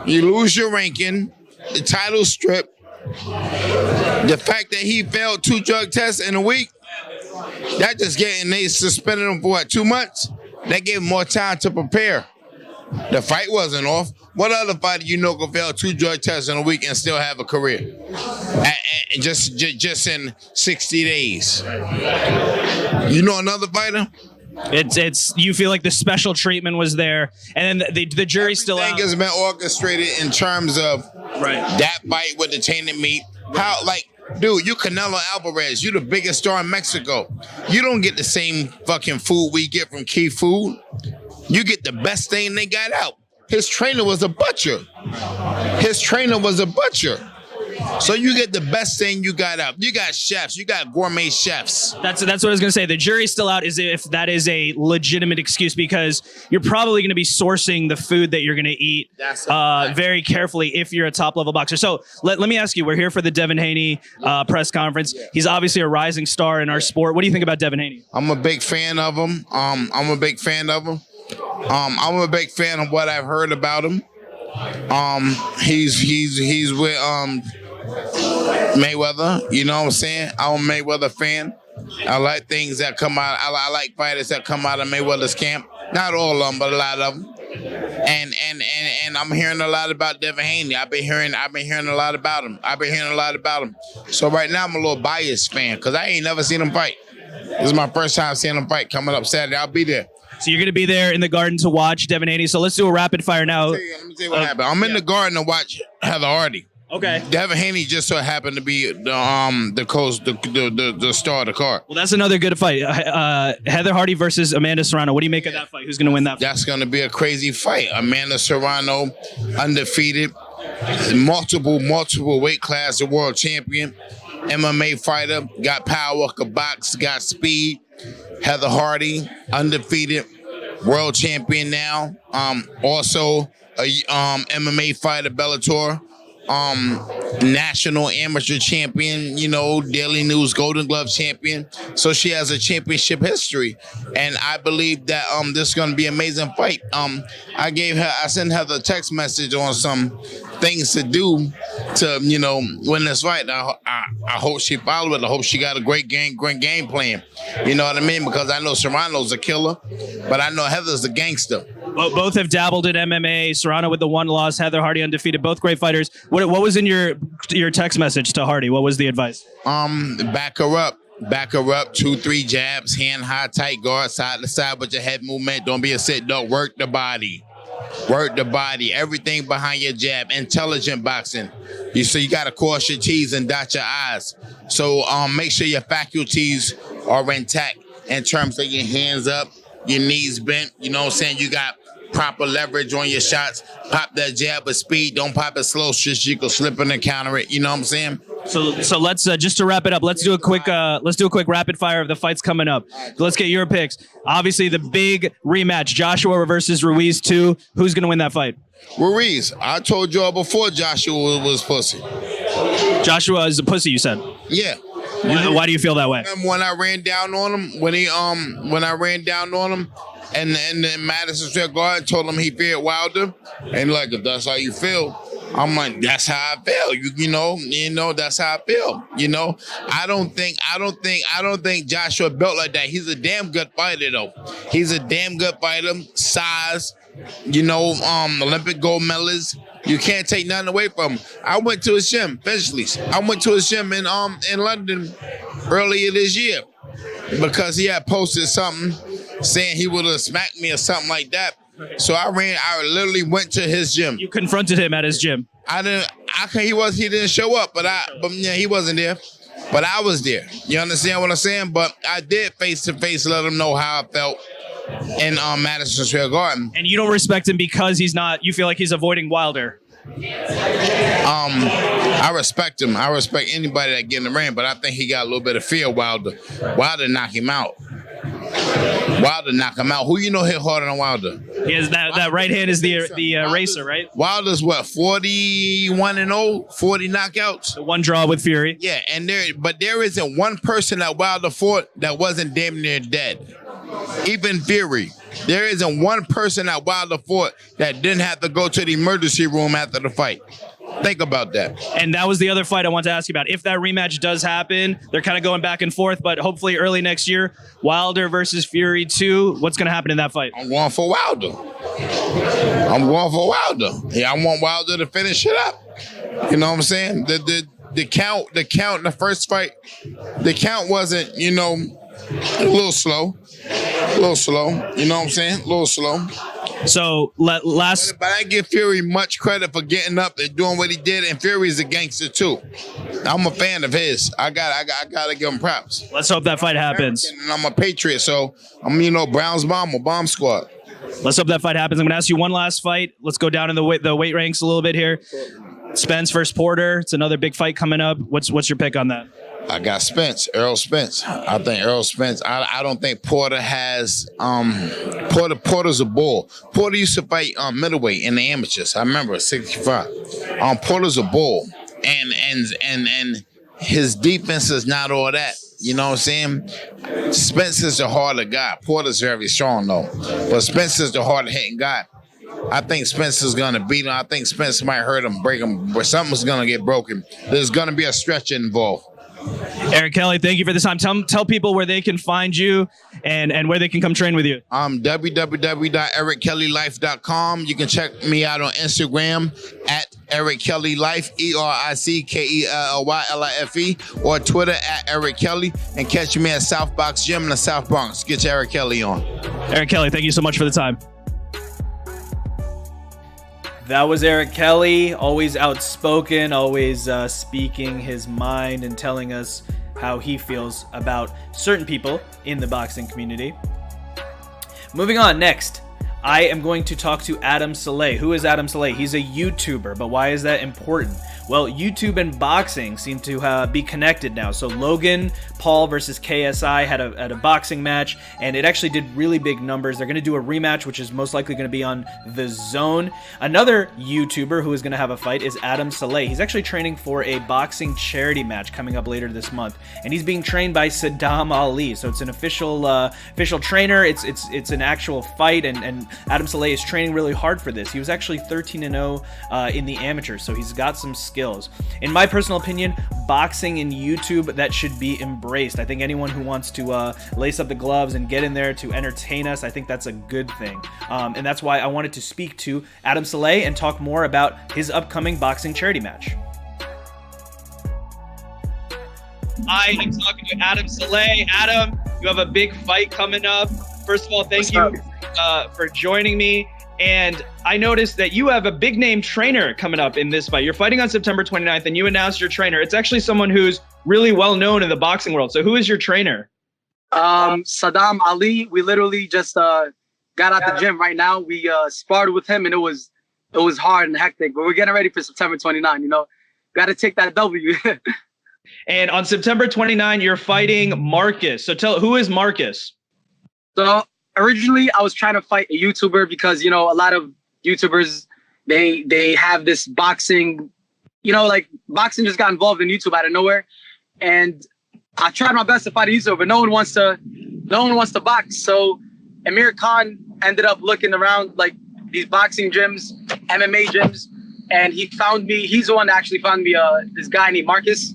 You lose your ranking. The title strip. The fact that he failed 2 drug tests in a week, that just and they suspended him for 2 months. That gave him more time to prepare. The fight wasn't off. What other fighter you know can fail 2 drug tests in a week and still have a career? And just in 60 days. You know another fighter? It's you feel like the special treatment was there, and then the jury's still out. Everything has been orchestrated in terms of that fight with the tainted meat. How, like, dude, you Canelo Alvarez, you the biggest star in Mexico. You don't get the same fucking food we get from Key Food. You get the best thing they got out. His trainer was a butcher. So you get the best thing you got out. You got chefs. You got gourmet chefs. That's what I was going to say. The jury's still out if that is a legitimate excuse, because you're probably going to be sourcing the food that you're going to eat very carefully if you're a top-level boxer. So let me ask you, we're here for the Devin Haney press conference. He's obviously a rising star in our sport. What do you think about Devin Haney? I'm a big fan of him. I'm a big fan of what I've heard about him. He's with Mayweather, you know what I'm saying? I'm a Mayweather fan. I like things that come out. I like fighters that come out of Mayweather's camp. Not all of them, but a lot of them. And I'm hearing a lot about Devin Haney. I've been hearing a lot about him. So right now I'm a little biased fan because I ain't never seen him fight. This is my first time seeing him fight coming up Saturday. I'll be there. So you're going to be there in the Garden to watch Devin Haney. So let's do a rapid fire now. Let me tell you what happened. I'm in the Garden to watch Heather Hardy. Okay. Devin Haney just so happened to be the star of the card. Well, that's another good fight. Heather Hardy versus Amanda Serrano. What do you make of that fight? Who's going to win that fight? That's going to be a crazy fight. Amanda Serrano, undefeated, multiple weight class world champion, MMA fighter, got power, could box, got speed. Heather Hardy, undefeated, world champion now. Also a MMA fighter, Bellator. National amateur champion, you know, Daily News Golden Glove champion. So she has a championship history. And I believe that this is gonna be an amazing fight. I sent her the text message on some things to do to, you know, win this fight. I hope she followed it. I hope she got a great game plan. You know what I mean? Because I know Serrano's a killer, but I know Heather's a gangster. Both have dabbled in MMA. Serrano with the 1 loss, Heather Hardy undefeated. Both great fighters. What was in your text message to Hardy? What was the advice? Back her up. Back her up, 2-3 jabs, hand high, tight guard, side to side with your head movement. Don't be a sit dog. Work the body. Work the body. Everything behind your jab. Intelligent boxing. You got to cross your T's and dot your I's. So make sure your faculties are intact in terms of your hands up, your knees bent. You know what I'm saying? You got proper leverage on your shots. Pop that jab with speed. Don't pop it slow so you can slip in and counter it. You know what I'm saying? So let's just to wrap it up. Let's do a quick rapid fire of the fights coming up. Let's get your picks. Obviously, the big rematch: Joshua versus Ruiz 2. Who's going to win that fight? Ruiz. I told y'all before Joshua was pussy. Joshua is a pussy. You said. Yeah. Why do you feel that way? When I ran down on him, when I ran down on him, and then Madison Square Garden told him he feared Wilder, and like, if that's how you feel, I'm like, that's how I feel. You know, that's how I feel. You know, I don't think Joshua built like that. He's a damn good fighter though. He's a damn good fighter. Size, you know, Olympic gold medalist. You can't take nothing away from him. I went to his gym, Finchley's. I went to his gym in London earlier this year because he had posted something saying he would have smacked me or something like that. So I literally went to his gym. You confronted him at his gym. He didn't show up, but yeah, he wasn't there. But I was there. You understand what I'm saying? But I did face to face let him know how I felt in Madison Square Garden. And you don't respect him because you feel like he's avoiding Wilder. I respect him. I respect anybody that get in the ring, but I think he got a little bit of fear of Wilder. Wilder knocked him out. Who you know hit harder than Wilder? He has that right hand is the racer, right? Wilder's what, 41-0, 40 knockouts? The one draw with Fury. Yeah, but there isn't one person that Wilder fought that wasn't damn near dead. Even Fury. There isn't one person that Wilder fought that didn't have to go to the emergency room after the fight. Think about that. And that was the other fight I want to ask you about. If that rematch does happen, they're kind of going back and forth, but hopefully early next year, Wilder versus Fury 2, what's going to happen in that fight? I'm going for Wilder. Yeah, I want Wilder to finish it up. You know what I'm saying? The count in the first fight, the count wasn't, you know, a little slow. You know what I'm saying? A little slow. So but I give Fury much credit for getting up and doing what he did, and Fury's a gangster too. I'm a fan of his. I gotta give him props. Let's hope that fight happens. And I'm a Patriot, so I'm Brown's bomb squad. Let's hope that fight happens. I'm gonna ask you one last fight. Let's go down in the weight ranks a little bit here. Spence versus Porter. It's another big fight coming up. What's your pick on that? I got Errol Spence. I think Errol Spence. I don't think Porter has. Porter's a bull. Porter used to fight middleweight in the amateurs. I remember 65. Porter's a bull, and his defense is not all that. You know what I'm saying? Spence is the harder guy. Porter's very strong though, but Spence is the harder hitting guy. I think Spence is going to beat him. I think Spence might hurt him, break him, but something's going to get broken. There's going to be a stretch involved. Eric Kelly, thank you for this time. Tell people where they can find you and where they can come train with you. www.erickellylife.com. You can check me out on Instagram at Eric Kelly Life, ERICKELLYLIFE, or Twitter at Eric Kelly, and catch me at South Box Gym in the South Bronx. Get your Eric Kelly on. Eric Kelly, thank you so much for the time. That was Eric Kelly, always outspoken, always speaking his mind and telling us how he feels about certain people in the boxing community. Moving on, next, I am going to talk to Adam Saleh. Who is Adam Saleh? He's a YouTuber, but why is that important? Well, YouTube and boxing seem to be connected now. So Logan Paul versus KSI had a boxing match, and it actually did really big numbers. They're going to do a rematch, which is most likely going to be on The Zone. Another YouTuber who is going to have a fight is Adam Saleh. He's actually training for a boxing charity match coming up later this month, and he's being trained by Saddam Ali. So it's an official trainer. It's an actual fight, and Adam Saleh is training really hard for this. He was actually 13-0 in the amateurs, so he's got some skills. In my personal opinion, boxing in YouTube, that should be embraced. I think anyone who wants to lace up the gloves and get in there to entertain us, I think that's a good thing. And that's why I wanted to speak to Adam Saleh and talk more about his upcoming boxing charity match. I am talking to Adam Saleh. Adam, you have a big fight coming up. First of all, thank you for joining me. And I noticed that you have a big name trainer coming up in this fight. You're fighting on September 29th, and you announced your trainer. It's actually someone who's really well known in the boxing world. So who is your trainer? Saddam Ali. We literally just got out the gym right now. We sparred with him, and it was hard and hectic. But we're getting ready for September 29. You know, got to take that W. And on September 29, you're fighting Marcus. So who is Marcus? So originally I was trying to fight a YouTuber because, you know, a lot of YouTubers, they have this boxing, you know, like boxing just got involved in YouTube out of nowhere. And I tried my best to fight a YouTuber, but no one wants to box. So Amir Khan ended up looking around like these boxing gyms, MMA gyms, and he found me. He's the one that actually found me this guy named Marcus.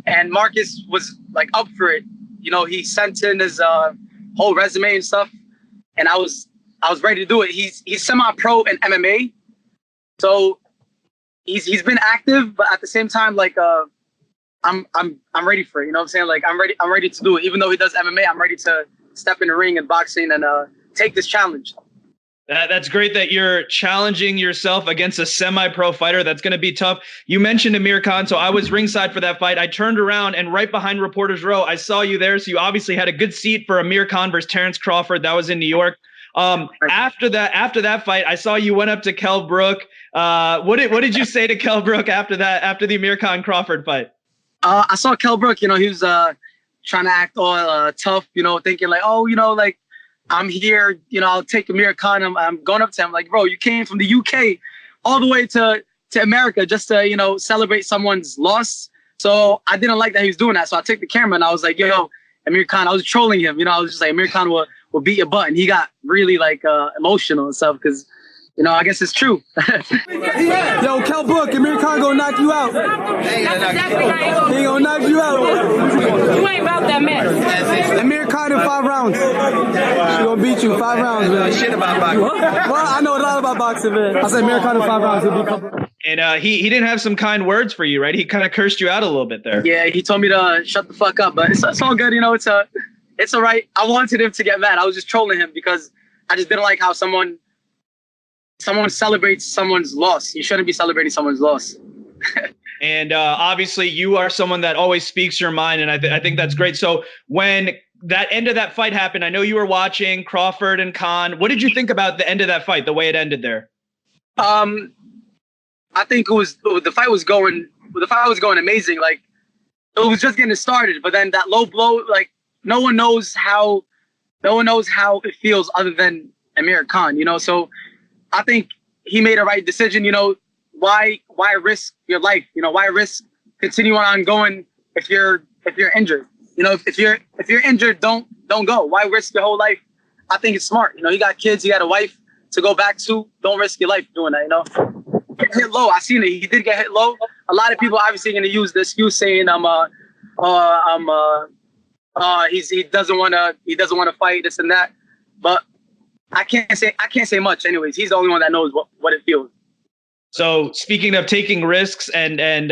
And Marcus was like up for it. You know, he sent in his whole resume and stuff. And I was ready to do it. He's semi-pro in MMA. So he's been active, but at the same time, like I'm ready for it. You know what I'm saying? Like I'm ready to do it. Even though he does MMA, I'm ready to step in the ring and boxing and take this challenge. That's great that you're challenging yourself against a semi-pro fighter. That's going to be tough. You mentioned Amir Khan, so I was ringside for that fight. I turned around, and right behind Reporters Row, I saw you there. So you obviously had a good seat for Amir Khan versus Terrence Crawford. That was in New York. After that fight, I saw you went up to Kell Brook. What did you say to Kell Brook after the Amir Khan Crawford fight? I saw Kell Brook. You know, he was trying to act all tough. You know, thinking like, oh, you know, like, I'm here, you know, I'll take Amir Khan. I'm going up to him like, bro, you came from the UK all the way to America just to, you know, celebrate someone's loss. So I didn't like that he was doing that. So I took the camera and I was like, yo, Amir Khan, I was trolling him. You know, I was just like, Amir Khan will beat your butt. And he got really like emotional and stuff because, you know, I guess it's true. Yo, Kell Brook, Amir Khan gonna knock you out. He gonna knock you out. You ain't about that mess. Amir Khan in 5 rounds. She gonna beat you 5 rounds, man. Shit about boxing. Well, I know a lot about boxing, man. I said Amir Khan in 5 rounds. He'll beat Kell Brook. And he didn't have some kind words for you, right? He kind of cursed you out a little bit there. Yeah, he told me to shut the fuck up, but it's all good. You know, it's all right. I wanted him to get mad. I was just trolling him because I just didn't like how someone celebrates someone's loss. You shouldn't be celebrating someone's loss. And obviously you are someone that always speaks your mind. And I think that's great. So when that end of that fight happened, I know you were watching Crawford and Khan. What did you think about the end of that fight, the way it ended there? I think the fight was going amazing. Like it was just getting started, but then that low blow, like no one knows how it feels other than Amir Khan, you know? So I think he made a right decision. You know, why risk your life? You know, why risk continuing on going if you're injured? You know, if you're injured, don't go. Why risk your whole life? I think it's smart. You know, you got kids, you got a wife to go back to. Don't risk your life doing that. You know, hit low. I seen it. He did get hit low. A lot of people obviously going to use the excuse saying he doesn't want to fight this and that, but I can't say much. Anyways, he's the only one that knows what it feels. So speaking of taking risks and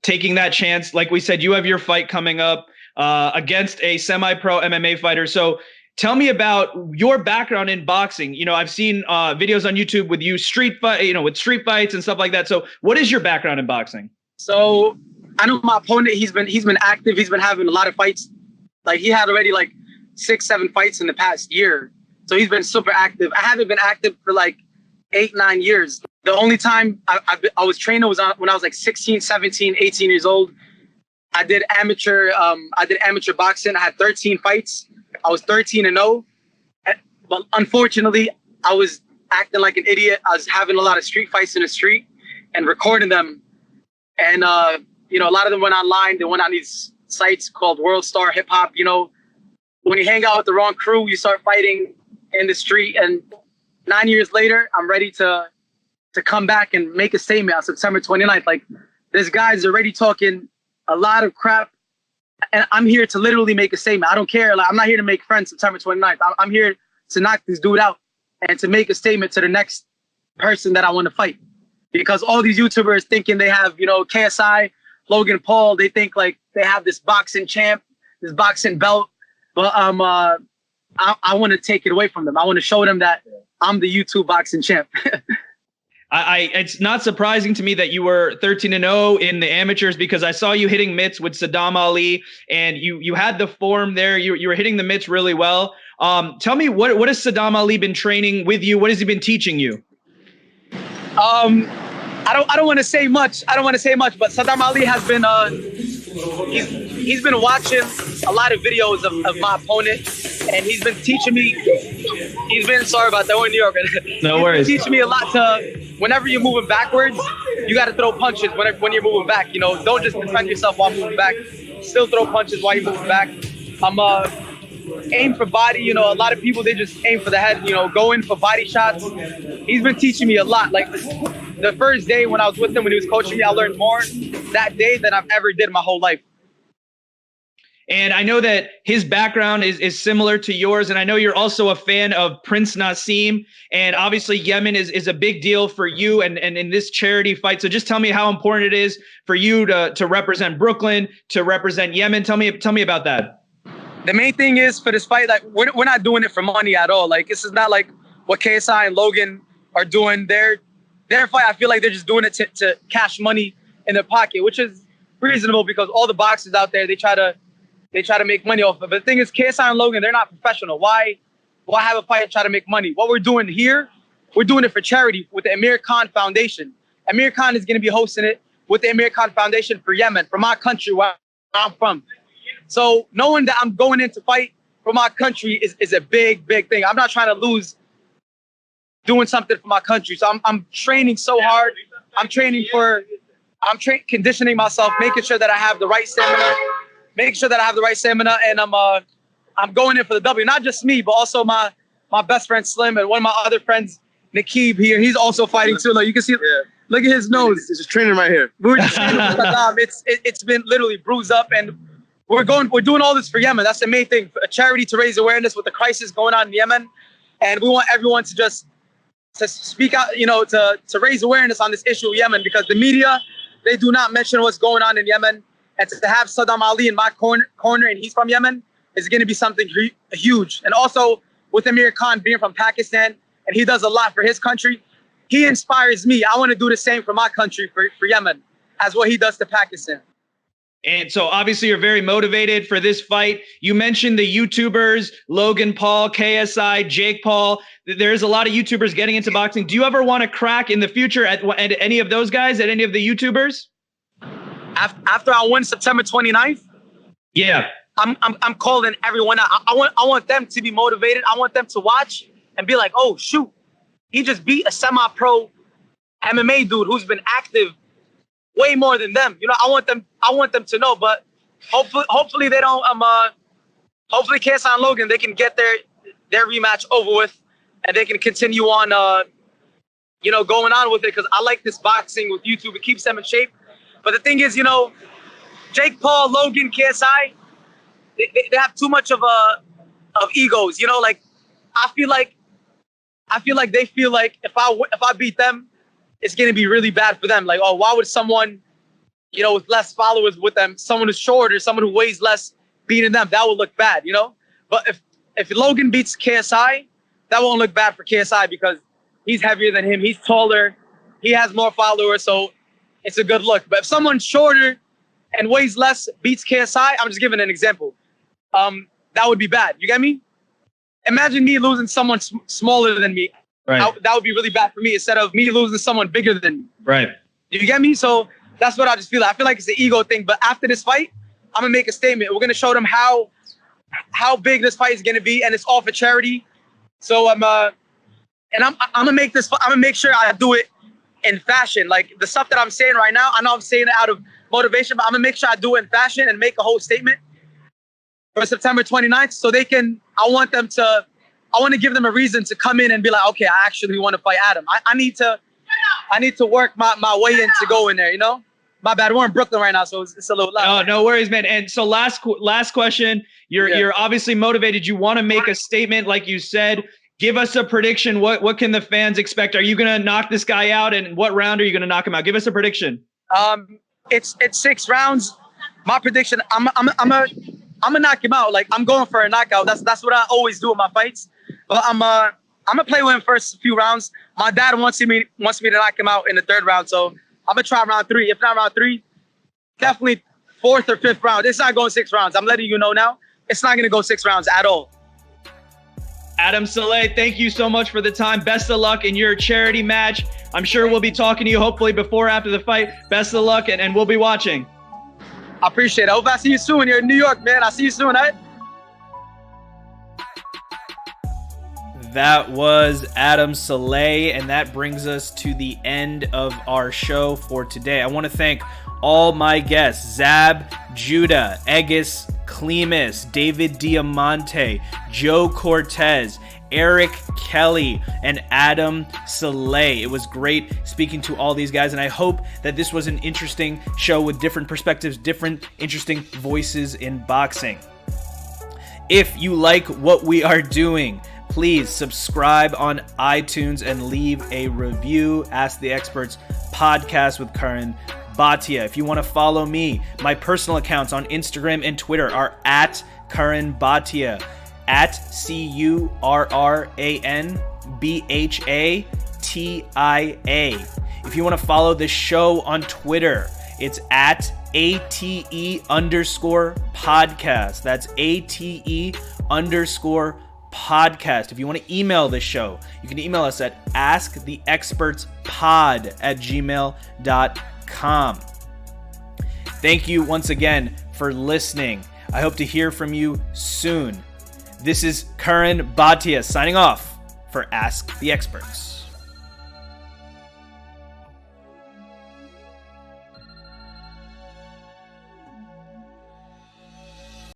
taking that chance, like we said, you have your fight coming up against a semi-pro MMA fighter. So tell me about your background in boxing. You know, I've seen videos on YouTube with you with street fights and stuff like that. So what is your background in boxing? So I know my opponent. He's been active. He's been having a lot of fights. Like he had already like 6-7 fights in the past year. So he's been super active. I haven't been active for like 8-9 years. The only time I was training was when I was like 16, 17, 18 years old. I did amateur boxing. I had 13 fights. I was 13-0. But unfortunately, I was acting like an idiot. I was having a lot of street fights in the street and recording them. And, you know, a lot of them went online. They went on these sites called World Star Hip Hop. You know, when you hang out with the wrong crew, you start fighting in the street. And 9 years later, I'm ready to come back and make a statement on September 29th. Like, this guy's already talking a lot of crap, and I'm here to literally make a statement. I don't care. Like, I'm not here to make friends September 29th. I'm here to knock this dude out and to make a statement to the next person that I want to fight. Because all these YouTubers thinking they have, you know, KSI, Logan Paul, they think like they have this boxing champ, this boxing belt. But I want to take it away from them. I want to show them that I'm the YouTube boxing champ. It's not surprising to me that you were 13-0 in the amateurs, because I saw you hitting mitts with Saddam Ali, and you had the form there. You were hitting the mitts really well. Tell me, what has Saddam Ali been training with you? What has he been teaching you? I don't want to say much. But Saddam Ali has been he's been watching a lot of videos of my opponent, and he's been teaching me. He's been, sorry about that, we're in New York. No worries. He's teaching me a lot to, whenever you're moving backwards, you got to throw punches when you're moving back. You know, don't just defend yourself while moving back. Still throw punches while you're moving back. I'm aim for body. You know, a lot of people, they just aim for the head. You know, go in for body shots. He's been teaching me a lot. Like, the first day when I was with him, when he was coaching me, I learned more that day than I've ever did my whole life. And I know that his background is similar to yours. And I know you're also a fan of Prince Nassim. And obviously Yemen is a big deal for you and in this charity fight. So just tell me how important it is for you to represent Brooklyn, to represent Yemen. Tell me about that. The main thing is, for this fight, like, we're not doing it for money at all. Like, this is not like what KSI and Logan are doing. Their fight, I feel like they're just doing it to cash money in their pocket, which is reasonable because all the boxers out there, they try to make money off of it. But the thing is, KSI and Logan, they're not professional. Why have a fight and try to make money? What we're doing here, we're doing it for charity with the Amir Khan Foundation. Amir Khan is going to be hosting it with the Amir Khan Foundation for Yemen, for my country where I'm from. So knowing that I'm going in to fight for my country is a big, big thing. I'm not trying to lose doing something for my country. So I'm training so hard. I'm conditioning myself, making sure that I have the right stamina, and I'm going in for the W. Not just me, but also my best friend Slim and one of my other friends, Nakib here. He's also fighting too. Like, you can see, look at his nose. It's just training right here. We were just training with Saddam. It's been literally bruised up, and we're doing all this for Yemen. That's the main thing, a charity to raise awareness with the crisis going on in Yemen, and we want everyone to just speak out, you know, to raise awareness on this issue of Yemen, because the media, they do not mention what's going on in Yemen. And to have Saddam Ali in my corner, and he's from Yemen, is going to be something huge. And also with Amir Khan being from Pakistan, and he does a lot for his country, he inspires me. I want to do the same for my country, for Yemen, as what he does to Pakistan. And so obviously you're very motivated for this fight. You mentioned the YouTubers, Logan Paul, KSI, Jake Paul. There's a lot of YouTubers getting into boxing. Do you ever want to crack in the future at any of those guys, at any of the YouTubers? After I win September 29th, yeah, I'm calling everyone out. I want them to be motivated. I want them to watch and be like, oh shoot, he just beat a semi-pro MMA dude who's been active way more than them. You know, I want them to know. But hopefully they don't. Hopefully KSI and Logan, they can get their rematch over with, and they can continue on, going on with it, because I like this boxing with YouTube. It keeps them in shape. But the thing is, you know, Jake Paul, Logan, KSI, they have too much of egos. You know, like I feel like they feel like if I beat them, it's gonna be really bad for them. Like, oh, why would someone, you know, with less followers with them, someone who's shorter, someone who weighs less, beating them, that would look bad, you know? But if Logan beats KSI, that won't look bad for KSI because he's heavier than him, he's taller, he has more followers, so it's a good look. But if someone shorter and weighs less beats KSI, I'm just giving an example, that would be bad. You get me? Imagine me losing someone smaller than me. Right. That would be really bad for me instead of me losing someone bigger than me. Right. Do you get me? So that's what I just feel. I feel like it's an ego thing. But after this fight, I'm gonna make a statement. We're gonna show them how big this fight is gonna be, and it's all for charity. So I'm gonna make this. I'm gonna make sure I do it in fashion. Like the stuff that I'm saying right now, I know I'm saying it out of motivation, but I'm gonna make sure I do it in fashion and make a whole statement for September 29th, so they can. I want them to want to give them a reason to come in and be like, okay, I actually want to fight Adam. I need to work my way in to go in there, you know? My bad. We're in Brooklyn right now, so it's a little loud. No worries, man. And so last question. You're obviously motivated. You want to make a statement, like you said. Give us a prediction. What can the fans expect? Are you gonna knock this guy out? And what round are you gonna knock him out? Give us a prediction. It's 6 rounds. My prediction, I'm gonna knock him out. Like, I'm going for a knockout. That's what I always do in my fights. But I'm gonna play with him first few rounds. My dad wants me to knock him out in the 3rd round, so I'm gonna try round 3. If not round 3, definitely 4th or 5th round. It's not going 6 rounds. I'm letting you know now. It's not gonna go 6 rounds at all. Adam Saleh, thank you so much for the time. Best of luck in your charity match. I'm sure we'll be talking to you hopefully before or after the fight. Best of luck, and we'll be watching. I appreciate it. I hope I see you soon. You're in New York, man. I'll see you soon, all right? That was Adam Saleh, and that brings us to the end of our show for today. I want to thank all my guests: Zab, Judah, Egis, Klimas, David Diamante, Joe Cortez, Eric Kelly, and Adam Saleh. It was great speaking to all these guys, and I hope that this was an interesting show with different perspectives, different interesting voices in boxing. If you like what we are doing, please subscribe on iTunes and leave a review. Ask the Experts podcast with Curran Bhatia. If you want to follow me, my personal accounts on Instagram and Twitter are at Curran Bhatia, at CurranBhatia. If you want to follow the show on Twitter, it's at ATE_podcast. That's ATE_podcast. If you want to email the show, you can email us at AskTheExpertsPod@gmail.com. Thank you once again for listening. I hope to hear from you soon. This is Curran Bhatia signing off for Ask the Experts.